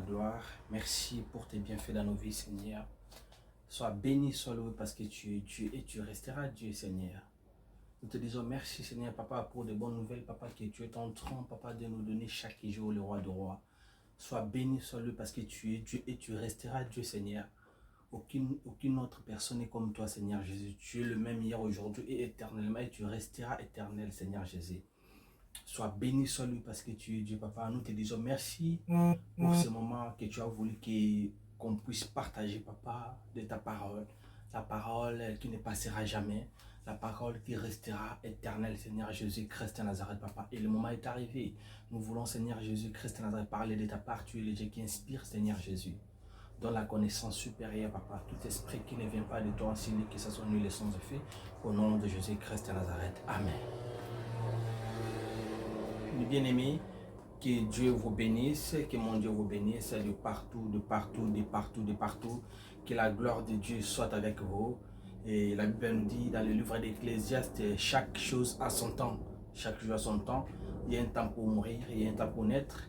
gloire. Merci pour tes bienfaits dans nos vies, Seigneur. Sois béni, sois loué parce que tu es Dieu et tu resteras Dieu, Seigneur. Nous te disons merci, Seigneur, Papa, pour de bonnes nouvelles, Papa, que tu es ton trône, Papa, de nous donner chaque jour le roi de rois. Sois béni, sois loué parce que tu es Dieu et tu resteras Dieu, Seigneur. Aucune autre personne n'est comme toi, Seigneur Jésus. Tu es le même hier, aujourd'hui et éternellement et tu resteras éternel, Seigneur Jésus. Sois béni, sois loué parce que tu es Dieu, Papa. Nous te disons merci pour ce moment que tu as voulu qu'on puisse partager, Papa, de ta parole. La parole qui ne passera jamais. La parole qui restera éternelle, Seigneur Jésus-Christ de Nazareth, Papa. Et le moment est arrivé. Nous voulons, Seigneur Jésus-Christ de Nazareth, parler de ta part. Tu es le Dieu qui inspire, Seigneur Jésus. Dans la connaissance supérieure, Papa. Tout esprit qui ne vient pas de toi, ainsi que ce soit nul et sans effet. Au nom de Jésus-Christ de Nazareth. Amen. Mes bien-aimés, que Dieu vous bénisse, que mon Dieu vous bénisse de partout, de partout, de partout, de partout. Que la gloire de Dieu soit avec vous. Et la Bible nous dit dans le livre d'Ecclésiaste, chaque chose a son temps. Chaque chose a son temps. Il y a un temps pour mourir, il y a un temps pour naître.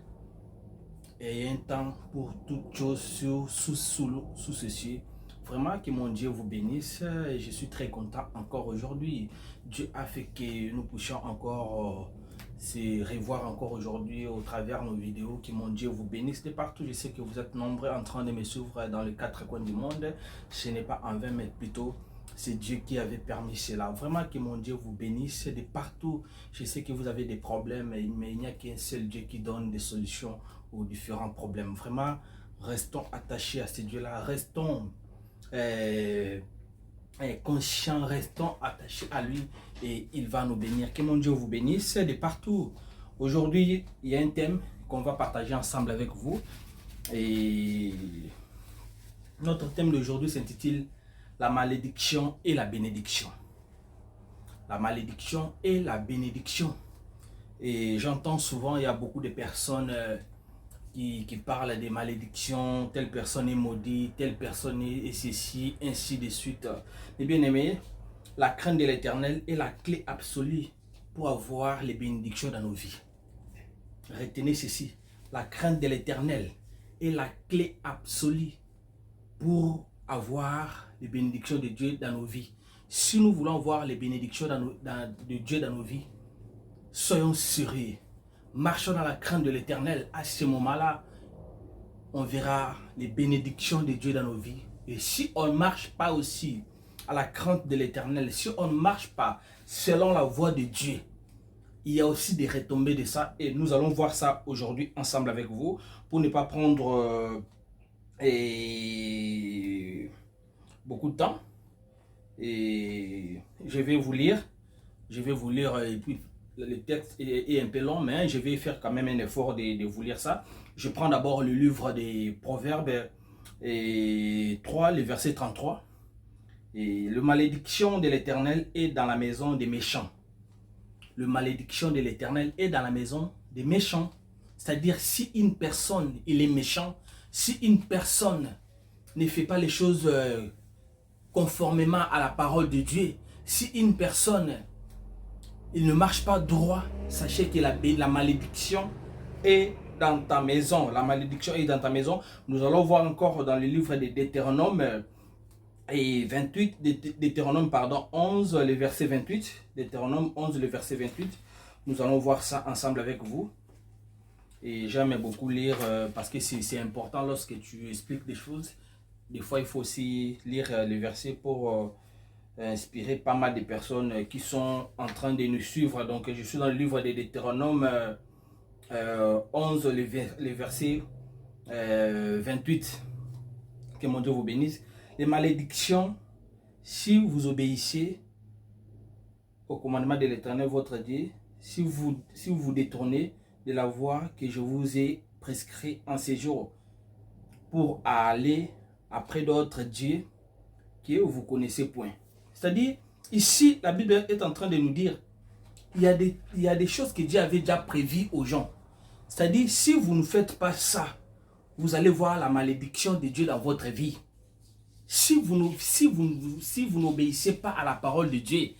Et il y a un temps pour toutes choses sous ceci. Vraiment que mon Dieu vous bénisse. Et je suis très content encore aujourd'hui. Dieu a fait que nous puissions encore se revoir encore aujourd'hui au travers de nos vidéos. Que mon Dieu vous bénisse de partout. Je sais que vous êtes nombreux en train de me suivre dans les 4 coins du monde. Ce n'est pas en vain, mais plutôt c'est Dieu qui avait permis cela. Vraiment que mon Dieu vous bénisse de partout. Je sais que vous avez des problèmes, mais il n'y a qu'un seul Dieu qui donne des solutions aux différents problèmes. Vraiment, restons attachés à ce Dieu-là. Restons conscients, restons attachés à lui et il va nous bénir. Que mon Dieu vous bénisse de partout. Aujourd'hui, il y a un thème qu'on va partager ensemble avec vous. Et notre thème d'aujourd'hui s'intitule La malédiction et la bénédiction. La malédiction et la bénédiction. Et j'entends souvent, il y a beaucoup de personnes qui parlent des malédictions, telle personne est maudite, telle personne est ceci, ainsi de suite. Mais bien aimés, la crainte de l'Éternel est la clé absolue pour avoir les bénédictions dans nos vies. Retenez ceci, la crainte de l'Éternel est la clé absolue pour avoir les bénédictions de Dieu dans nos vies. Si nous voulons voir les bénédictions de Dieu dans nos vies, soyons sérieux. Marchons dans la crainte de l'Éternel. À ce moment-là, on verra les bénédictions de Dieu dans nos vies. Et si on ne marche pas aussi à la crainte de l'Éternel, si on ne marche pas selon la voie de Dieu, il y a aussi des retombées de ça. Et nous allons voir ça aujourd'hui ensemble avec vous. Pour ne pas prendre beaucoup de temps. Et je vais vous lire. Et puis le texte est un peu long, mais je vais faire quand même un effort de vous lire ça. Je prends d'abord le livre des Proverbes 3, le verset 33. Et le malédiction de l'Éternel est dans la maison des méchants. Le malédiction de l'Éternel est dans la maison des méchants. C'est-à-dire, si une personne, il est méchant, si une personne ne fait pas les choses conformément à la parole de Dieu, si une personne il ne marche pas droit, sachez que la malédiction est dans ta maison. La malédiction est dans ta maison. Nous allons voir encore dans le livre de Deutéronome 11, le verset 28. Deutéronome 11, le verset 28. Nous allons voir ça ensemble avec vous. Et j'aime beaucoup lire parce que c'est important lorsque tu expliques des choses. Des fois, il faut aussi lire les versets pour inspiré pas mal de personnes qui sont en train de nous suivre. Donc je suis dans le livre de Deutéronome 11, le verset 28. Que mon Dieu vous bénisse. Les malédictions, si vous obéissez au commandement de l'Éternel votre Dieu, si vous vous détournez de la voie que je vous ai prescrit en ces jours pour aller après d'autres dieux que vous connaissez point. C'est-à-dire, ici, la Bible est en train de nous dire, il y a des choses que Dieu avait déjà prévues aux gens. C'est-à-dire, si vous ne faites pas ça, vous allez voir la malédiction de Dieu dans votre vie. Si vous n'obéissez pas à la parole de Dieu,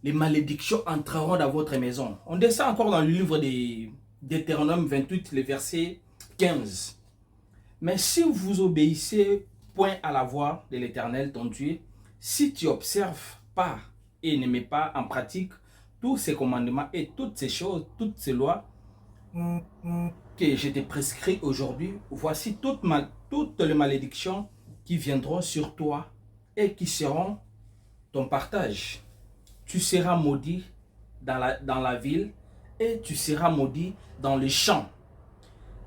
les malédictions entreront dans votre maison. On descend encore dans le livre de Deutéronome 28, le verset 15. Mais si vous obéissez point à la voix de l'Éternel, ton Dieu, si tu observes pas et ne mets pas en pratique tous ces commandements et toutes ces choses, toutes ces lois que je te prescris aujourd'hui, voici toutes les malédictions qui viendront sur toi et qui seront ton partage. Tu seras maudit dans la ville et tu seras maudit dans les champs.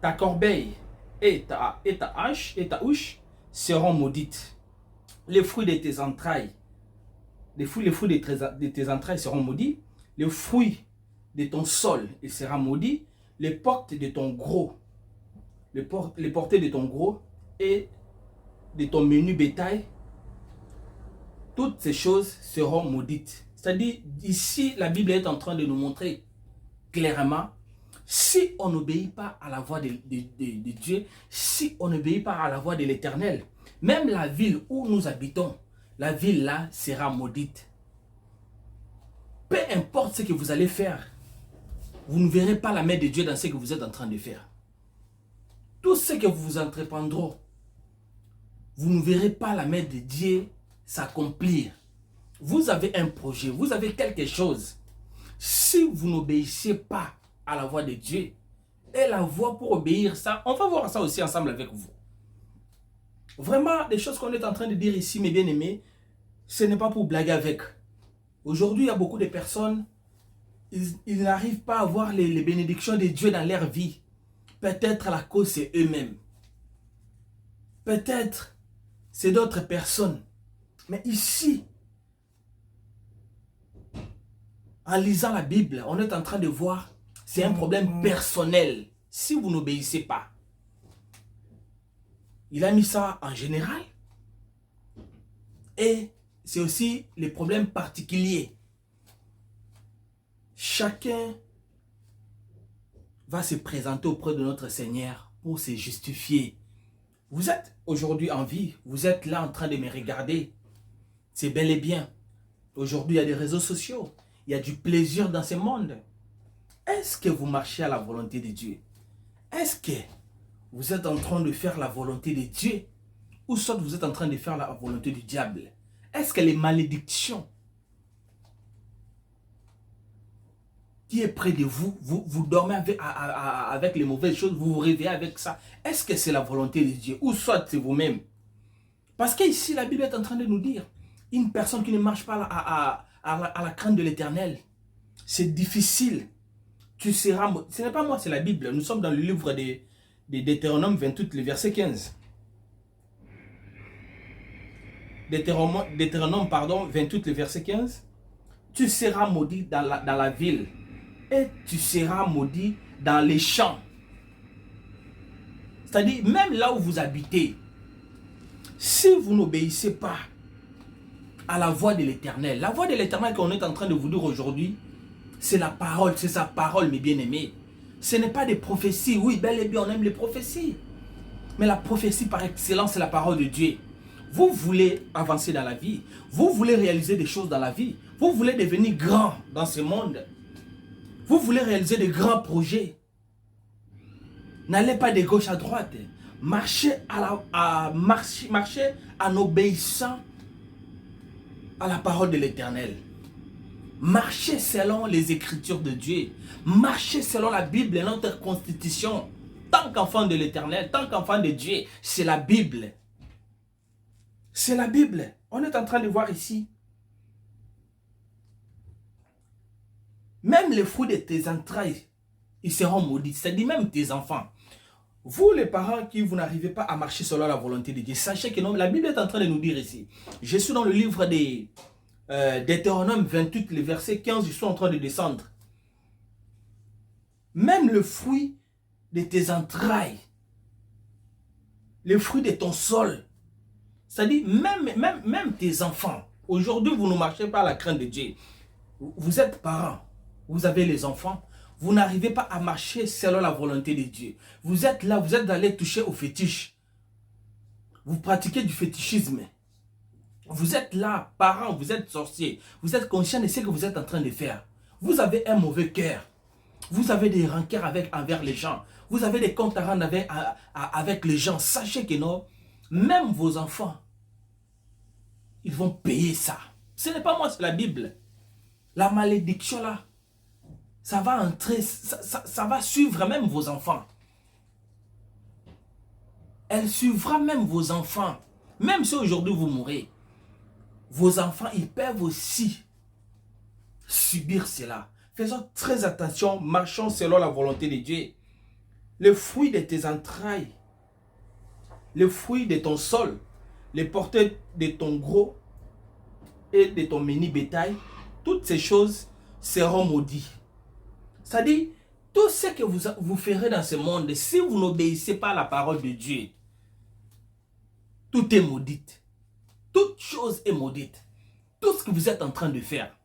Ta corbeille et ta hache et ta houche seront maudites. Les fruits de tes entrailles, les fruits de tes entrailles seront maudits. Les fruits de ton sol sera maudit. Les portes de ton gros, les portées de ton gros et de ton menu bétail, toutes ces choses seront maudites. C'est-à-dire, ici, la Bible est en train de nous montrer clairement, si on n'obéit pas à la voix de Dieu, si on n'obéit pas à la voix de l'Éternel, même la ville où nous habitons, la ville là sera maudite. Peu importe ce que vous allez faire, vous ne verrez pas la main de Dieu dans ce que vous êtes en train de faire. Tout ce que vous vous entreprendrez, vous ne verrez pas la main de Dieu s'accomplir. Vous avez un projet, vous avez quelque chose. Si vous n'obéissez pas à la voix de Dieu, et la voix pour obéir ça, on va voir ça aussi ensemble avec vous. Vraiment, les choses qu'on est en train de dire ici, mes bien-aimés, ce n'est pas pour blaguer avec. Aujourd'hui, il y a beaucoup de personnes, ils n'arrivent pas à voir les bénédictions de Dieu dans leur vie. Peut-être la cause, c'est eux-mêmes. Peut-être, c'est d'autres personnes. Mais ici, en lisant la Bible, on est en train de voir, c'est un problème personnel. Si vous n'obéissez pas. Il a mis ça en général. Et c'est aussi les problèmes particuliers. Chacun va se présenter auprès de notre Seigneur pour se justifier. Vous êtes aujourd'hui en vie, vous êtes là en train de me regarder. C'est bel et bien. Aujourd'hui, il y a des réseaux sociaux. Il y a du plaisir dans ce monde. Est-ce que vous marchez à la volonté de Dieu? Est-ce que vous êtes en train de faire la volonté de Dieu? Ou soit vous êtes en train de faire la volonté du diable? Est-ce que les malédictions qui est près de vous, vous dormez avec les mauvaises choses, vous vous réveillez avec ça? Est-ce que c'est la volonté de Dieu? Ou soit c'est vous-même? Parce qu'ici, la Bible est en train de nous dire, une personne qui ne marche pas à la crainte de l'Éternel, c'est difficile. Tu seras... Ce n'est pas moi, c'est la Bible. Nous sommes dans le livre de Deutéronome 28, le verset 15. Deutéronome, pardon, 28, le verset 15. Tu seras maudit dans la ville et tu seras maudit dans les champs. C'est-à-dire, même là où vous habitez, si vous n'obéissez pas à la voix de l'Éternel, la voix de l'Éternel qu'on est en train de vous dire aujourd'hui, c'est la parole, c'est sa parole, mes bien-aimés. Ce n'est pas des prophéties. Oui, bel et bien, on aime les prophéties. Mais la prophétie par excellence, c'est la parole de Dieu. Vous voulez avancer dans la vie. Vous voulez réaliser des choses dans la vie. Vous voulez devenir grand dans ce monde. Vous voulez réaliser de grands projets. N'allez pas de gauche à droite. Marchez en obéissant à la parole de l'Éternel. Marchez selon les Écritures de Dieu. Marchez selon la Bible et notre constitution. Tant qu'enfant de l'Éternel, tant qu'enfant de Dieu, c'est la Bible. C'est la Bible. On est en train de voir ici. Même les fruits de tes entrailles, ils seront maudits. C'est-à-dire même tes enfants. Vous les parents qui vous n'arrivez pas à marcher selon la volonté de Dieu, sachez que non, la Bible est en train de nous dire ici. Je suis dans le livre des Deutéronome 28, le verset 15, je suis en train de descendre. Même le fruit de tes entrailles, le fruit de ton sol, c'est-à-dire même tes enfants. Aujourd'hui, vous ne marchez pas à la crainte de Dieu. Vous êtes parents, vous avez les enfants, vous n'arrivez pas à marcher selon la volonté de Dieu. Vous êtes là, vous êtes allé toucher au fétiche. Vous pratiquez du fétichisme. Vous êtes là, parents, vous êtes sorciers. Vous êtes conscient de ce que vous êtes en train de faire. Vous avez un mauvais cœur. Vous avez des rancœurs envers les gens. Vous avez des comptes à rendre avec les gens. Sachez que non, même vos enfants, ils vont payer ça. Ce n'est pas moi, c'est la Bible. La malédiction là, ça va entrer, ça va suivre même vos enfants. Elle suivra même vos enfants. Même si aujourd'hui vous mourrez, vos enfants, ils peuvent aussi subir cela. Faisons très attention, marchons selon la volonté de Dieu. Le fruit de tes entrailles, le fruit de ton sol, les portées de ton gros et de ton mini bétail, toutes ces choses seront maudites. C'est-à-dire, tout ce que vous ferez dans ce monde, si vous n'obéissez pas à la parole de Dieu, tout est maudite. Toute chose est maudite. Tout ce que vous êtes en train de faire,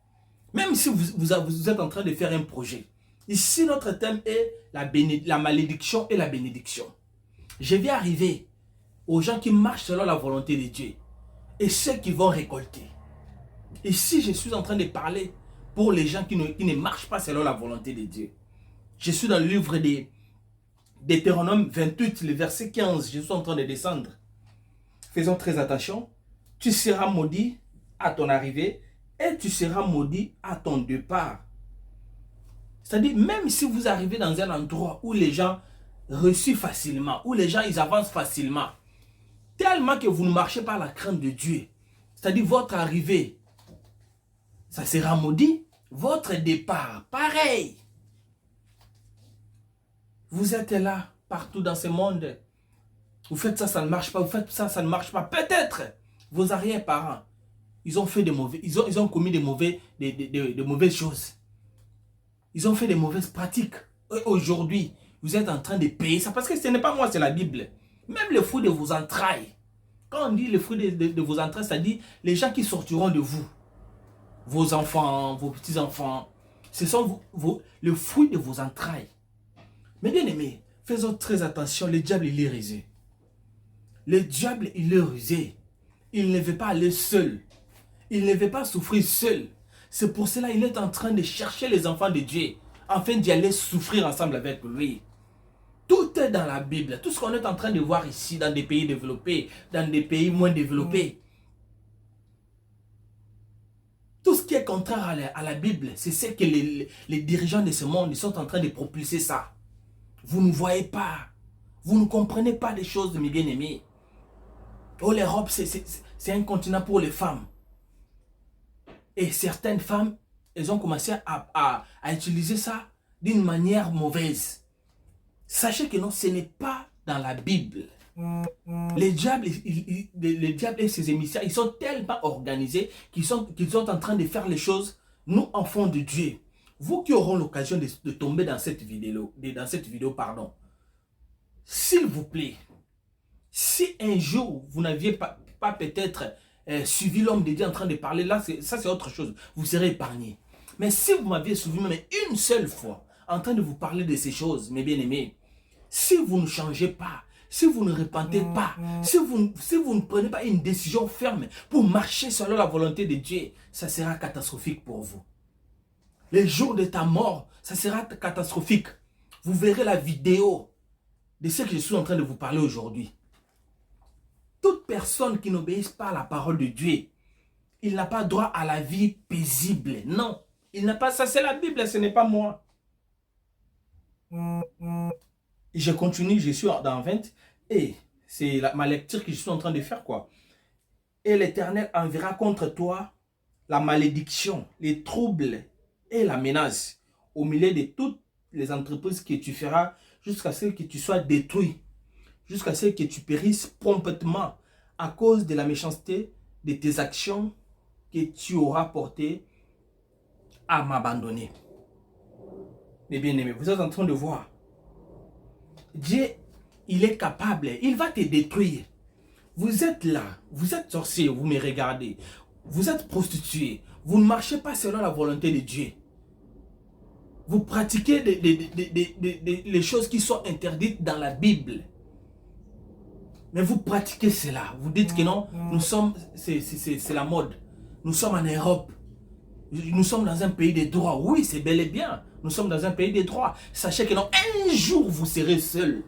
même si vous êtes en train de faire un projet. Ici, notre thème est la malédiction et la bénédiction. Je vais arriver aux gens qui marchent selon la volonté de Dieu et ceux qui vont récolter. Ici, je suis en train de parler pour les gens qui ne marchent pas selon la volonté de Dieu. Je suis dans le livre de Deutéronome 28, le verset 15. Je suis en train de descendre. Faisons très attention. Tu seras maudit à ton arrivée et tu seras maudit à ton départ. C'est-à-dire, même si vous arrivez dans un endroit où les gens reçoivent facilement, où les gens ils avancent facilement, tellement que vous ne marchez pas à la crainte de Dieu, c'est-à-dire votre arrivée, ça sera maudit. Votre départ, pareil. Vous êtes là, partout dans ce monde. Vous faites ça, ça ne marche pas. Vous faites ça, ça ne marche pas. Peut-être vos arrière-parents, ils ont fait ils ont commis de mauvaises choses. Ils ont fait des mauvaises pratiques. Aujourd'hui, vous êtes en train de payer ça. Parce que ce n'est pas moi, c'est la Bible. Même le fruit de vos entrailles. Quand on dit le fruit de vos entrailles, ça dit les gens qui sortiront de vous. Vos enfants, vos petits-enfants. Ce sont le fruit de vos entrailles. Mais bien aimés, faisons très attention. Le diable, il est rusé. Le diable, il est rusé. Il ne veut pas aller seul. Il ne veut pas souffrir seul. C'est pour cela qu'il est en train de chercher les enfants de Dieu, afin d'y aller souffrir ensemble avec lui. Tout est dans la Bible. Tout ce qu'on est en train de voir ici, dans des pays développés, dans des pays moins développés. Tout ce qui est contraire à la Bible, c'est ce que les dirigeants de ce monde ils sont en train de propulser ça. Vous ne voyez pas. Vous ne comprenez pas des choses, mes bien-aimés. Oh, l'Europe, c'est un continent pour les femmes. Et certaines femmes, elles ont commencé à utiliser ça d'une manière mauvaise. Sachez que non, ce n'est pas dans la Bible. Les diables et ses émissaires, ils sont tellement organisés qu'ils sont en train de faire les choses, nous, enfants de Dieu. Vous qui auront l'occasion de tomber dans cette vidéo, s'il vous plaît, si un jour vous n'aviez pas peut-être suivi l'homme de Dieu en train de parler, là, ça c'est autre chose. Vous serez épargné. Mais si vous m'aviez suivi même une seule fois en train de vous parler de ces choses, mes bien-aimés, si vous ne changez pas, si vous ne repentez pas, si vous ne prenez pas une décision ferme pour marcher selon la volonté de Dieu, ça sera catastrophique pour vous. Les jours de ta mort, ça sera catastrophique. Vous verrez la vidéo de ce que je suis en train de vous parler aujourd'hui. Toute personne qui n'obéisse pas à la parole de Dieu, il n'a pas droit à la vie paisible. Non, il n'a pas ça. C'est la Bible, ce n'est pas moi. Je continue, je suis dans 20. Et c'est ma lecture que je suis en train de faire, quoi. Et l'Éternel enverra contre toi la malédiction, les troubles et la menace au milieu de toutes les entreprises que tu feras jusqu'à ce que tu sois détruit, jusqu'à ce que tu périsses promptement à cause de la méchanceté de tes actions que tu auras portées à m'abandonner. Mes bien-aimés, vous êtes en train de voir. Dieu, il est capable, il va te détruire. Vous êtes là, vous êtes sorcier, vous me regardez. Vous êtes prostitué, vous ne marchez pas selon la volonté de Dieu. Vous pratiquez les choses qui sont interdites dans la Bible. Mais vous pratiquez cela. Vous dites que non, nous sommes, c'est la mode. Nous sommes en Europe. Nous sommes dans un pays des droits. Oui, c'est bel et bien. Nous sommes dans un pays des droits. Sachez que non, un jour, vous serez seul.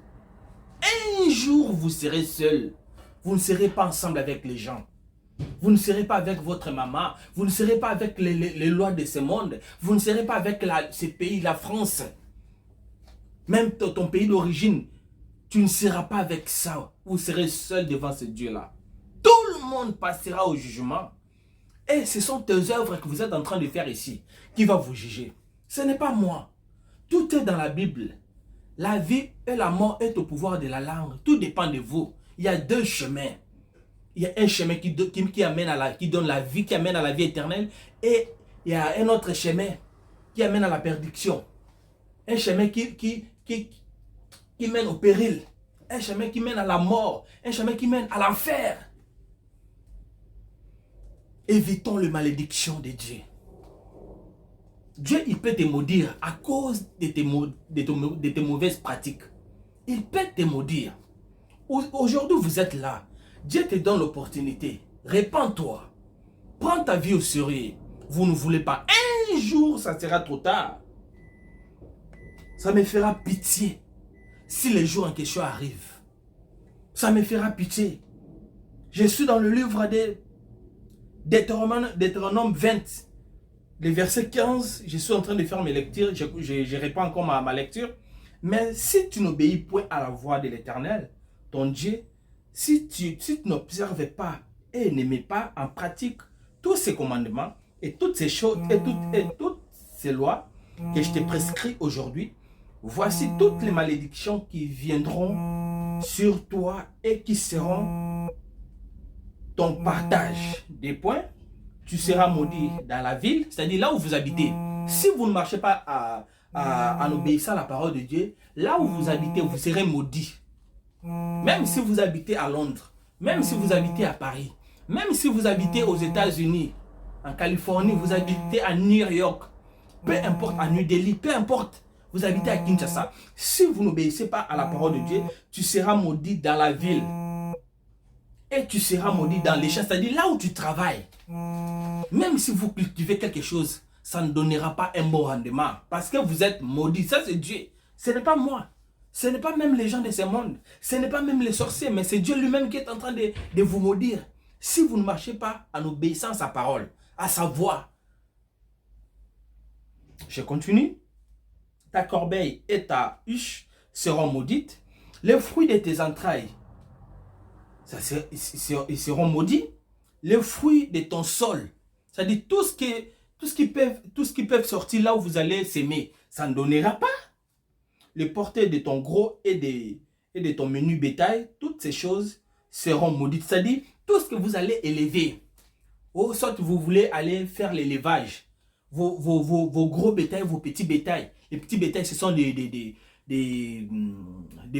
Un jour, vous serez seul. Vous ne serez pas ensemble avec les gens. Vous ne serez pas avec votre maman. Vous ne serez pas avec les lois de ce monde. Vous ne serez pas avec ce pays, la France. Même ton pays d'origine. Tu ne seras pas avec ça. Vous serez seul devant ce Dieu-là. Tout le monde passera au jugement. Et ce sont tes œuvres que vous êtes en train de faire ici qui va vous juger. Ce n'est pas moi. Tout est dans la Bible. La vie et la mort est au pouvoir de la langue. Tout dépend de vous. Il y a deux chemins. Il y a un chemin qui donne la vie, qui amène à la vie éternelle. Et il y a un autre chemin qui amène à la perdition. Un chemin qui mène au péril. Un chemin qui mène à la mort. Un chemin qui mène à l'enfer. Évitons les malédictions de Dieu. Dieu, il peut te maudire à cause de tes mauvaises pratiques. Il peut te maudire. Aujourd'hui, vous êtes là. Dieu te donne l'opportunité. Répands-toi. Prends ta vie au sérieux. Vous ne voulez pas. Un jour, ça sera trop tard. Ça me fera pitié si les jours en question arrivent. Ça me fera pitié. Je suis dans le livre de Deutéronome 20. Le verset 15, je suis en train de faire mes lectures. Je réponds encore ma lecture. Mais si tu n'obéis point à la voix de l'Éternel, ton Dieu, si tu n'observes pas et ne mets pas en pratique tous ces commandements et toutes ces choses et toutes ces lois que je te prescris aujourd'hui, voici toutes les malédictions qui viendront sur toi et qui seront ton partage. Des points, tu seras maudit dans la ville, c'est-à-dire là où vous habitez. Si vous ne marchez pas en obéissant à la parole de Dieu, là où vous habitez, vous serez maudit. Même si vous habitez à Londres, même si vous habitez à Paris, même si vous habitez aux États-Unis, en Californie, vous habitez à New York, peu importe, à New Delhi, peu importe, vous habitez à Kinshasa. Si vous n'obéissez pas à la parole de Dieu, tu seras maudit dans la ville. Et tu seras maudit dans les champs, c'est-à-dire là où tu travailles. Même si vous cultivez quelque chose, ça ne donnera pas un bon rendement. Parce que vous êtes maudit. Ça, c'est Dieu. Ce n'est pas moi. Ce n'est pas même les gens de ce monde. Ce n'est pas même les sorciers. Mais c'est Dieu lui-même qui est en train de vous maudire. Si vous ne marchez pas en obéissant à sa parole, à sa voix. Je continue. Ta corbeille et ta huche seront maudites. Les fruits de tes entrailles, ils seront maudits. Les fruits de ton sol, c'est-à-dire tout ce qui peut sortir là où vous allez s'aimer, ça ne donnera pas. Les portées de ton gros et de ton menu bétail, toutes ces choses seront maudites. C'est-à-dire tout ce que vous allez élever. Ou soit vous voulez aller faire l'élevage. Vos gros bétails, vos petits bétails. Les petits bétails, ce sont des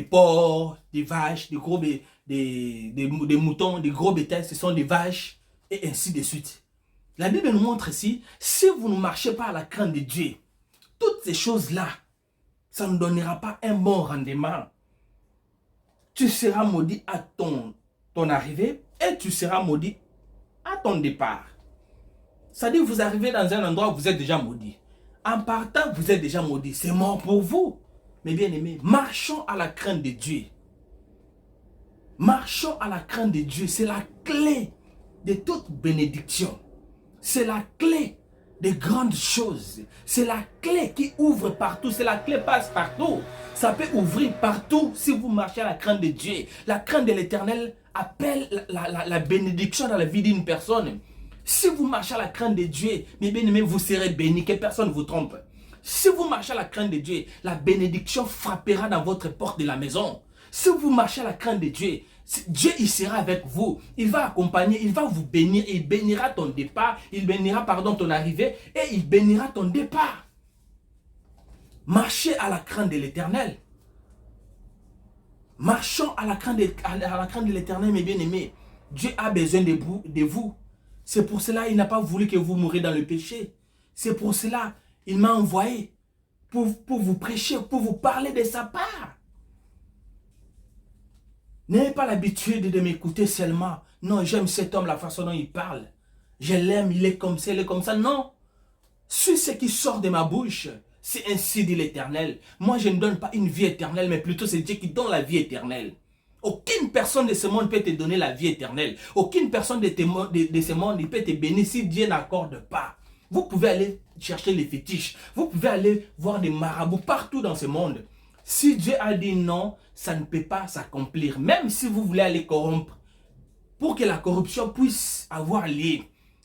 porcs, des vaches, des moutons, des gros bétails, ce sont des vaches, et ainsi de suite. La Bible nous montre ici, si vous ne marchez pas à la crainte de Dieu, toutes ces choses-là, ça ne donnera pas un bon rendement. Tu seras maudit à ton arrivée et tu seras maudit à ton départ. C'est-à-dire que vous arrivez dans un endroit où vous êtes déjà maudit. En partant, vous êtes déjà maudit. C'est mort pour vous. Mais bien aimés, marchons à la crainte de Dieu. Marchons à la crainte de Dieu. C'est la clé de toute bénédiction. C'est la clé des grandes choses. C'est la clé qui ouvre partout. C'est la clé passe partout. Ça peut ouvrir partout si vous marchez à la crainte de Dieu. La crainte de l'Éternel appelle la bénédiction dans la vie d'une personne. Si vous marchez à la crainte de Dieu, mes bien-aimés, vous serez bénis. Que personne ne vous trompe. Si vous marchez à la crainte de Dieu, la bénédiction frappera dans votre porte de la maison. Si vous marchez à la crainte de Dieu, Dieu il sera avec vous. Il va accompagner, il va vous bénir. Il bénira ton départ, il bénira ton arrivée et il bénira ton départ. Marchez à la crainte de l'Éternel. Marchons à la crainte de l'Éternel, mes bien-aimés. Dieu a besoin de vous. C'est pour cela qu'il n'a pas voulu que vous mouriez dans le péché. C'est pour cela qu'il m'a envoyé pour vous prêcher, pour vous parler de sa part. N'ayez pas l'habitude de m'écouter seulement. Non, j'aime cet homme, la façon dont il parle. Je l'aime, il est comme ça, il est comme ça. Non. Sur ce qui sort de ma bouche, c'est ainsi dit l'Éternel. Moi, je ne donne pas une vie éternelle, mais plutôt c'est Dieu qui donne la vie éternelle. Aucune personne de ce monde peut te donner la vie éternelle. Aucune personne de ce monde ne peut te bénir si Dieu n'accorde pas. Vous pouvez aller chercher les fétiches. Vous pouvez aller voir des marabouts partout dans ce monde. Si Dieu a dit non, ça ne peut pas s'accomplir. Même si vous voulez aller corrompre, pour que la corruption puisse avoir lieu,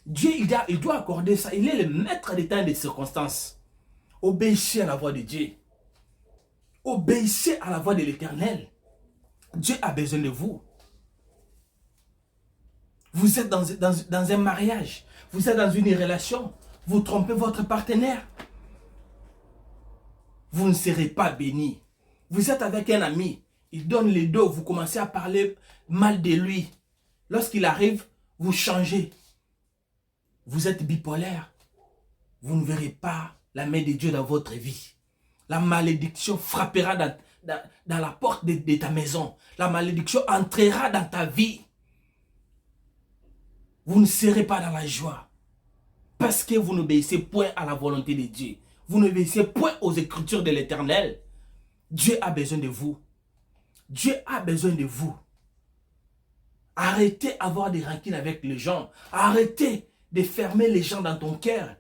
Dieu il doit accorder ça. Il est le maître des temps et des circonstances. Obéissez à la voix de Dieu. Obéissez à la voix de l'Éternel. Dieu a besoin de vous. Vous êtes dans un mariage. Vous êtes dans une relation. Vous trompez votre partenaire. Vous ne serez pas béni. Vous êtes avec un ami. Il donne le dos. Vous commencez à parler mal de lui. Lorsqu'il arrive, vous changez. Vous êtes bipolaire. Vous ne verrez pas la main de Dieu dans votre vie. La malédiction frappera dans la porte de ta maison. La malédiction entrera dans ta vie. Vous ne serez pas dans la joie. Parce que vous n'obéissez point à la volonté de Dieu. Vous n'obéissez point aux écritures de l'Éternel. Dieu a besoin de vous. Dieu a besoin de vous. Arrêtez d'avoir des rancines avec les gens. Arrêtez de fermer les gens dans ton cœur.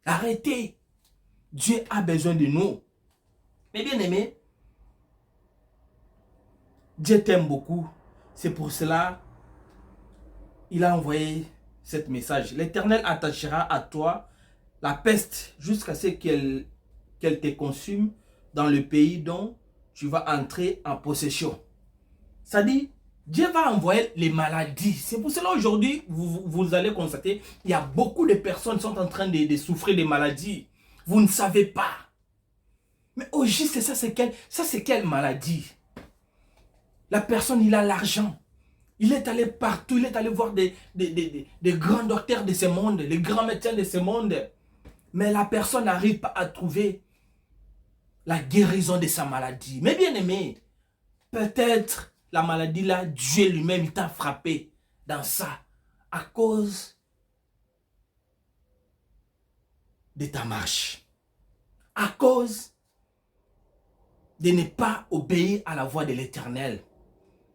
Arrêtez. Dieu a besoin de nous. Mais bien aimé, Dieu t'aime beaucoup. C'est pour cela il a envoyé ce message. L'Éternel attachera à toi la peste jusqu'à ce qu'elle te consume dans le pays dont tu vas entrer en possession. Ça dit, Dieu va envoyer les maladies. C'est pour cela aujourd'hui, vous allez constater, il y a beaucoup de personnes qui sont en train de souffrir des maladies. Vous ne savez pas. Mais au juste, ça c'est quelle maladie? La personne, il a l'argent. Il est allé partout, il est allé voir des grands docteurs de ce monde, les grands médecins de ce monde. Mais la personne n'arrive pas à trouver la guérison de sa maladie. Mais bien aimé, peut-être la maladie là, Dieu lui-même t'a frappé dans ça à cause de ta marche. À cause de ne pas obéir à la voix de l'Éternel.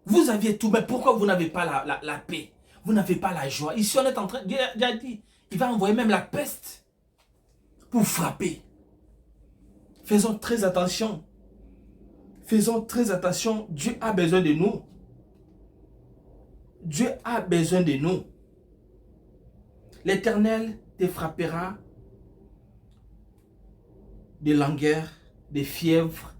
Vous aviez tout, mais pourquoi vous n'avez pas la paix? Vous n'avez pas la joie. Ici, on est en train, Dieu a dit, il va envoyer même la peste pour frapper. Faisons très attention. Faisons très attention. Dieu a besoin de nous. Dieu a besoin de nous. L'Éternel te frappera de langueur, de fièvre,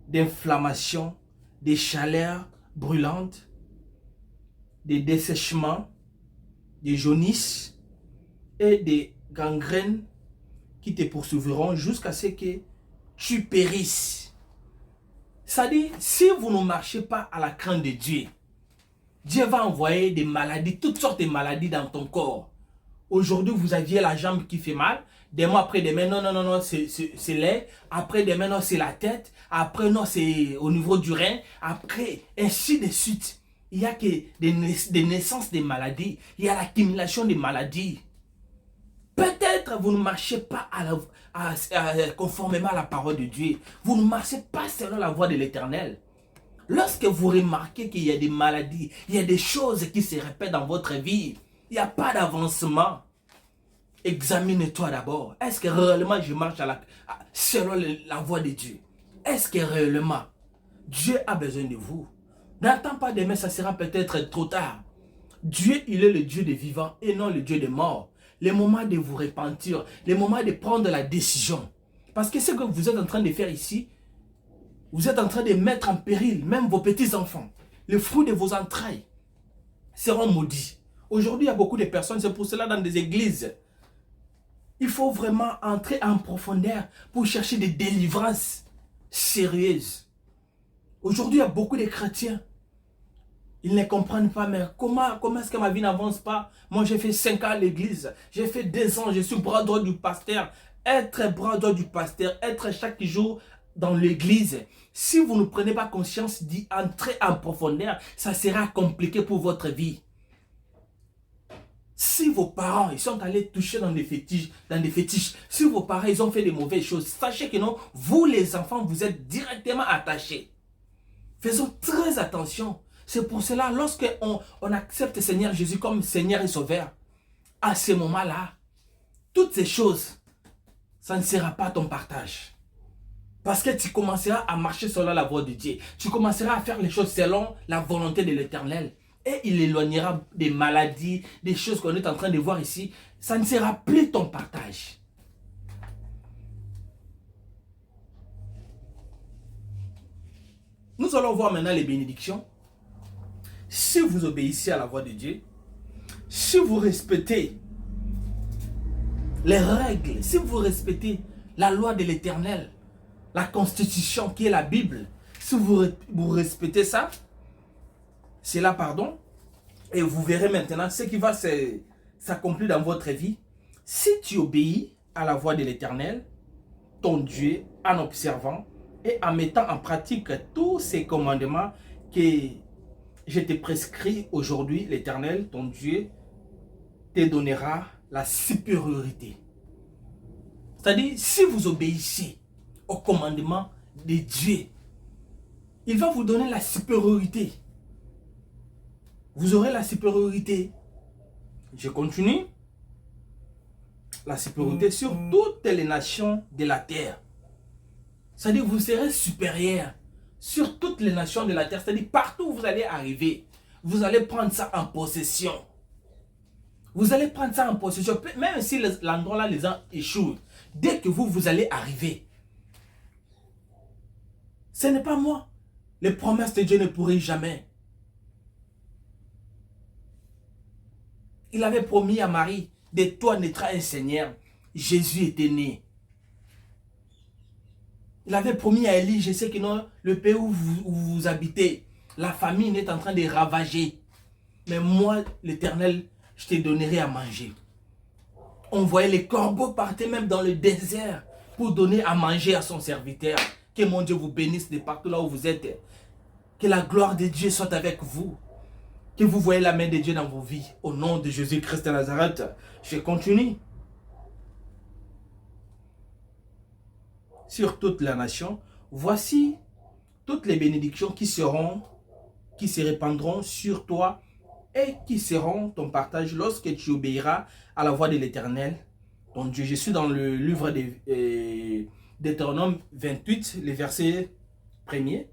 d'inflammation, de chaleur brûlante, des dessèchements, des jaunisses et des gangrènes qui te poursuivront jusqu'à ce que tu périsses. Ça dit, si vous ne marchez pas à la crainte de Dieu, Dieu va envoyer des maladies, toutes sortes de maladies dans ton corps. Aujourd'hui, vous aviez la jambe qui fait mal. Demain, après demain, non, c'est l'air. Après demain, non, c'est la tête. Après, non, c'est au niveau du rein. Après, ainsi de suite. Il n'y a que des naissances de maladies. Il y a l'accumulation des maladies. Peut-être vous ne marchez pas conformément à la parole de Dieu. Vous ne marchez pas selon la voie de l'Éternel. Lorsque vous remarquez qu'il y a des maladies, il y a des choses qui se répètent dans votre vie, il n'y a pas d'avancement. Examine-toi d'abord. Est-ce que réellement je marche selon la voie de Dieu? Est-ce que réellement Dieu a besoin de vous? N'attends pas demain, ça sera peut-être trop tard. Dieu, il est le Dieu des vivants et non le Dieu des morts. Le moment de vous repentir, le moment de prendre la décision. Parce que ce que vous êtes en train de faire ici, vous êtes en train de mettre en péril même vos petits-enfants. Le fruit de vos entrailles seront maudits. Aujourd'hui, il y a beaucoup de personnes, c'est pour cela dans des églises. Il faut vraiment entrer en profondeur pour chercher des délivrances sérieuses. Aujourd'hui, il y a beaucoup de chrétiens. Ils ne comprennent pas, mais comment est-ce que ma vie n'avance pas? Moi, j'ai fait 5 ans à l'église. J'ai fait 2 ans, je suis bras droit du pasteur. Être bras droit du pasteur, être chaque jour dans l'église. Si vous ne prenez pas conscience d'y entrer en profondeur, ça sera compliqué pour votre vie. Si vos parents ils sont allés toucher dans des fétiches, si vos parents ils ont fait des mauvaises choses, sachez que non, vous les enfants, vous êtes directement attachés. Faisons très attention. C'est pour cela, lorsque on accepte Seigneur Jésus comme Seigneur et Sauveur, à ce moment-là, toutes ces choses, ça ne sera pas ton partage. Parce que tu commenceras à marcher selon la voie de Dieu. Tu commenceras à faire les choses selon la volonté de l'Éternel. Et il éloignera des maladies, des choses qu'on est en train de voir ici. Ça ne sera plus ton partage. Nous allons voir maintenant les bénédictions. Si vous obéissez à la voix de Dieu, si vous respectez les règles, si vous respectez la loi de l'Éternel, la constitution qui est la Bible, si vous respectez ça, c'est là, pardon, et vous verrez maintenant ce qui va s'accomplir dans votre vie. Si tu obéis à la voix de l'Éternel, ton Dieu, en observant et en mettant en pratique tous ces commandements que je te prescris aujourd'hui, l'Éternel, ton Dieu, te donnera la supériorité. C'est-à-dire, si vous obéissez au commandement de Dieu, il va vous donner la supériorité. Vous aurez la supériorité. Je continue. La supériorité sur toutes les nations de la terre. C'est-à-dire, vous serez supérieur sur toutes les nations de la terre. C'est-à-dire, partout où vous allez arriver, vous allez prendre ça en possession. Vous allez prendre ça en possession. Même si l'endroit là, les gens échouent, dès que vous allez arriver. Ce n'est pas moi. Les promesses de Dieu ne pourrissent jamais. Il avait promis à Marie, de toi naîtra un Seigneur. Jésus était né. Il avait promis à Élie, je sais que non, le pays où vous habitez, la famine est en train de ravager. Mais moi, l'Éternel, je te donnerai à manger. On voyait les corbeaux partir même dans le désert pour donner à manger à son serviteur. Que mon Dieu vous bénisse de partout là où vous êtes. Que la gloire de Dieu soit avec vous. Que vous voyez la main de Dieu dans vos vies. Au nom de Jésus-Christ de Nazareth, je continue. Sur toute la nation, voici toutes les bénédictions qui se répandront sur toi et qui seront ton partage lorsque tu obéiras à la voix de l'Éternel, ton Dieu. Je suis dans le livre de Deutéronome 28, le verset 1er.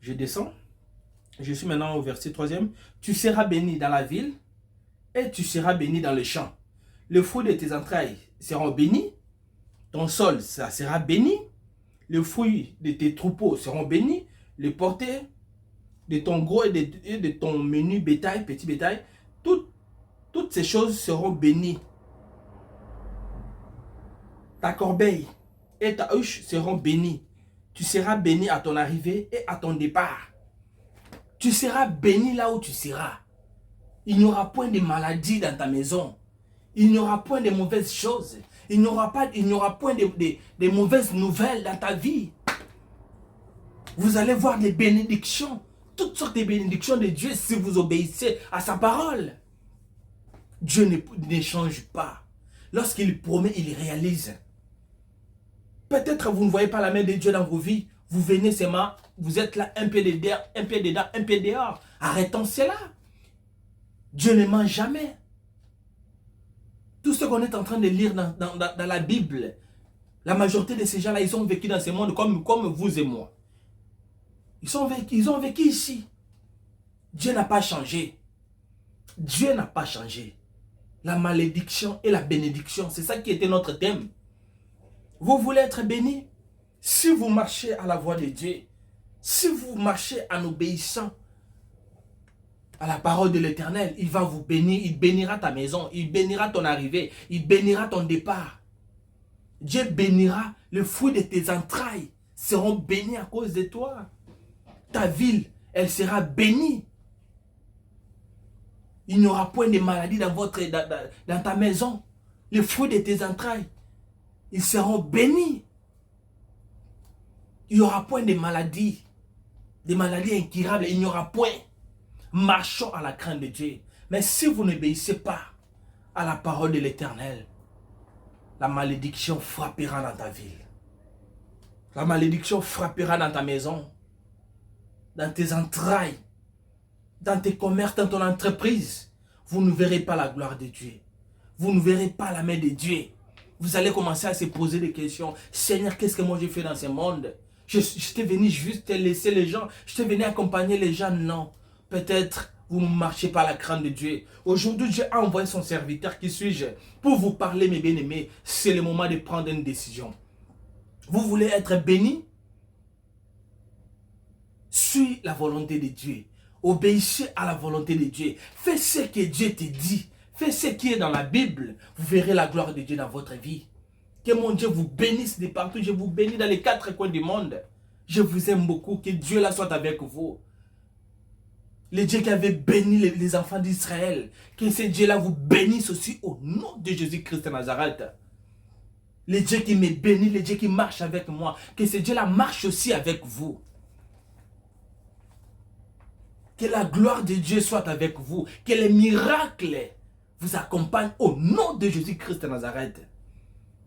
Je descends. Je suis maintenant au verset 3e. Tu seras béni dans la ville et tu seras béni dans le champ. Le fruit de tes entrailles seront bénis. Ton sol, ça sera béni. Le fruit de tes troupeaux seront bénis. Le porté de ton gros et de ton menu bétail, petit bétail, toutes ces choses seront bénies. Ta corbeille et ta huche seront bénies. Tu seras béni à ton arrivée et à ton départ. Tu seras béni là où tu seras. Il n'y aura point de maladie dans ta maison. Il n'y aura point de mauvaises choses. Il n'y aura point de mauvaises nouvelles dans ta vie. Vous allez voir des bénédictions. Toutes sortes de bénédictions de Dieu si vous obéissez à sa parole. Dieu ne change pas. Lorsqu'il promet, il réalise. Peut-être vous ne voyez pas la main de Dieu dans vos vies. Vous venez seulement, vous êtes là, un pied dedans, un pied dedans, un pied dehors. Arrêtons cela. Dieu ne ment jamais. Tout ce qu'on est en train de lire dans la Bible, la majorité de ces gens-là, ils ont vécu dans ce monde comme vous et moi. Ils ont vécu ici. Dieu n'a pas changé. Dieu n'a pas changé. La malédiction et la bénédiction, c'est ça qui était notre thème. Vous voulez être béni? Si vous marchez à la voie de Dieu, si vous marchez en obéissant à la parole de l'Éternel, il va vous bénir, il bénira ta maison, il bénira ton arrivée, il bénira ton départ. Dieu bénira le fruit de tes entrailles, seront bénis à cause de toi. Ta ville, elle sera bénie. Il n'y aura point de maladie dans ta maison. Les fruits de tes entrailles, ils seront bénis. Il n'y aura point de maladies incurables, il n'y aura point. Marchons à la crainte de Dieu. Mais si vous n'obéissez pas à la parole de l'Éternel, la malédiction frappera dans ta ville. La malédiction frappera dans ta maison, dans tes entrailles, dans tes commerces, dans ton entreprise. Vous ne verrez pas la gloire de Dieu. Vous ne verrez pas la main de Dieu. Vous allez commencer à se poser des questions. Seigneur, qu'est-ce que moi j'ai fait dans ce monde? Je t'ai venu juste laisser les gens. Je t'ai venu accompagner les gens. Non. Peut-être vous ne marchez pas à la crainte de Dieu. Aujourd'hui, Dieu a envoyé son serviteur, qui suis-je, pour vous parler, mes bien-aimés. C'est le moment de prendre une décision. Vous voulez être béni? Suis la volonté de Dieu. Obéissez à la volonté de Dieu. Fais ce que Dieu te dit. Fais ce qui est dans la Bible. Vous verrez la gloire de Dieu dans votre vie. Que mon Dieu vous bénisse de partout. Je vous bénis dans les 4 coins du monde. Je vous aime beaucoup. Que Dieu là soit avec vous. Le Dieu qui avait béni les enfants d'Israël. Que ce Dieu-là vous bénisse aussi au nom de Jésus-Christ de Nazareth. Le Dieu qui me bénit, le Dieu qui marche avec moi. Que ce Dieu-là marche aussi avec vous. Que la gloire de Dieu soit avec vous. Que les miracles vous accompagnent au nom de Jésus-Christ de Nazareth.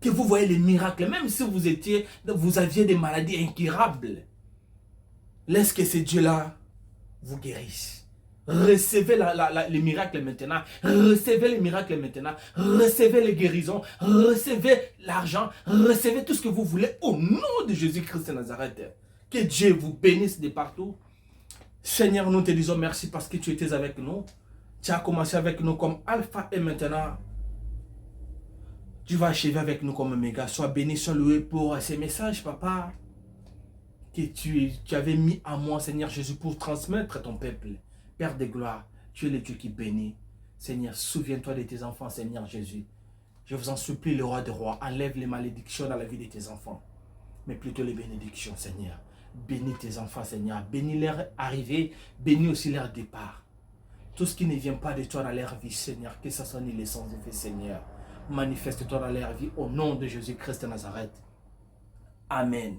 Que vous voyez les miracles, même si vous aviez des maladies incurables. Laisse que ce Dieu-là vous guérisse. Recevez les miracles maintenant. Recevez les miracles maintenant. Recevez les guérisons. Recevez l'argent. Recevez tout ce que vous voulez au nom de Jésus-Christ de Nazareth. Que Dieu vous bénisse de partout. Seigneur, nous te disons merci parce que tu étais avec nous. Tu as commencé avec nous comme Alpha et maintenant, tu vas achever avec nous comme Oméga. Sois béni, sois loué pour ces messages, Papa, que tu avais mis à moi, Seigneur Jésus, pour transmettre à ton peuple. Père de gloire, tu es le Dieu qui bénit. Seigneur, souviens-toi de tes enfants, Seigneur Jésus. Je vous en supplie, le roi des rois, enlève les malédictions dans la vie de tes enfants, mais plutôt les bénédictions, Seigneur. Bénis tes enfants, Seigneur. Bénis leur arrivée, bénis aussi leur départ. Tout ce qui ne vient pas de toi dans leur vie, Seigneur, que ça soit ni les sans effet, Seigneur. Manifeste-toi dans leur vie au nom de Jésus-Christ de Nazareth. Amen.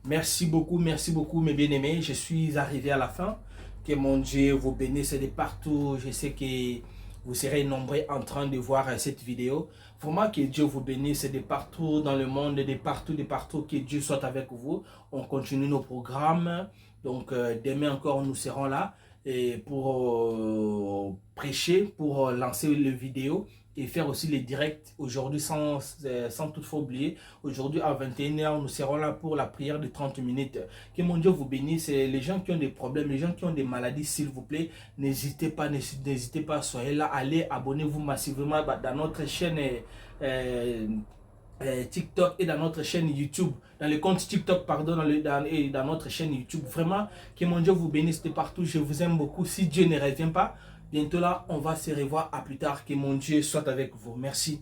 Merci beaucoup, mes bien-aimés. Je suis arrivé à la fin. Que mon Dieu vous bénisse de partout. Je sais que vous serez nombreux en train de voir cette vidéo. Vraiment que Dieu vous bénisse de partout dans le monde, de partout. Que Dieu soit avec vous. On continue nos programmes. Donc demain encore, nous serons là et pour prêcher, pour lancer les vidéos et faire aussi les directs aujourd'hui sans toutefois oublier. Aujourd'hui à 21h, nous serons là pour la prière de 30 minutes. Que mon Dieu vous bénisse. Les gens qui ont des problèmes, les gens qui ont des maladies, s'il vous plaît, n'hésitez pas, soyez là, allez, abonnez-vous massivement dans notre chaîne TikTok et dans notre chaîne YouTube, dans le compte TikTok, pardon, dans notre chaîne YouTube. Vraiment, que mon Dieu vous bénisse de partout. Je vous aime beaucoup. Si Dieu ne revient pas, bientôt là, on va se revoir à plus tard. Que mon Dieu soit avec vous. Merci.